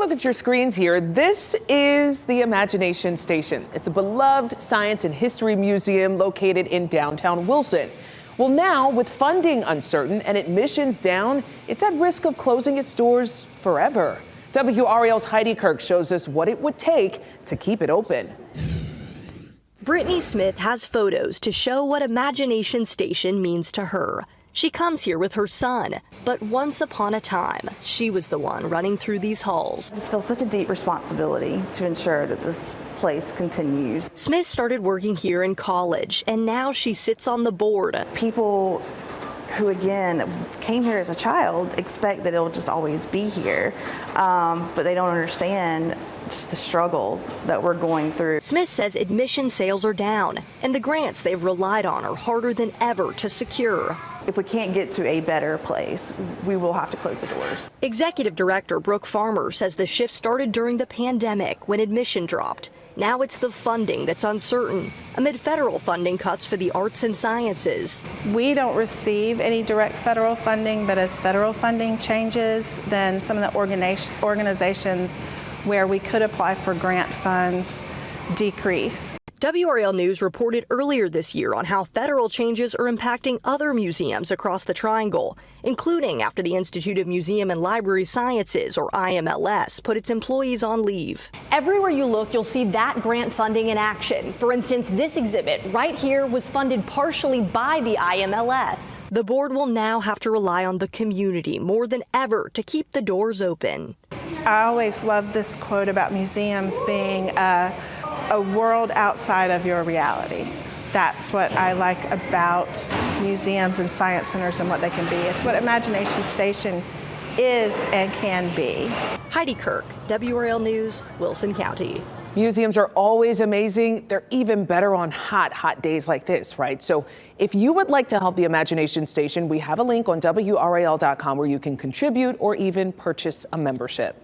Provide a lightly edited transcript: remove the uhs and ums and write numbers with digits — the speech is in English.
look at your screens here, this is the Imagination Station. It's a beloved science and history museum located in downtown Wilson. Well, now with funding uncertain and admissions down, it's at risk of closing its doors forever. WRAL's Heidi Kirk shows us what it would take to keep it open. Brittany Smith has photos to show what Imagination Station means to her. She comes here with her son, but once upon a time, she was the one running through these halls. I just feel such a deep responsibility to ensure that this place continues. Smith started working here in college, and now she sits on the board. People who, again, came here as a child expect that it'll just always be here, but they don't understand just the struggle that we're going through. Smith says admission sales are down, and the grants they've relied on are harder than ever to secure. If we can't get to a better place, we will have to close the doors. Executive Director Brooke Farmer says the shift started during the pandemic when admission dropped. Now it's the funding that's uncertain amid federal funding cuts for the arts and sciences. We don't receive any direct federal funding, but as federal funding changes, then some of the organizations where we could apply for grant funds decrease. WRAL News reported earlier this year on how federal changes are impacting other museums across the Triangle, including after the Institute of Museum and Library Sciences, or IMLS, put its employees on leave. Everywhere you look, you'll see that grant funding in action. For instance, this exhibit right here was funded partially by the IMLS. The board will now have to rely on the community more than ever to keep the doors open. I always love this quote about museums being a world outside of your reality. That's what I like about museums and science centers and what they can be. It's what Imagination Station is and can be. Heidi Kirk, WRAL News, Wilson County. Museums are always amazing. They're even better on hot days like this, right? So if you would like to help the Imagination Station, we have a link on WRAL.com where you can contribute or even purchase a membership.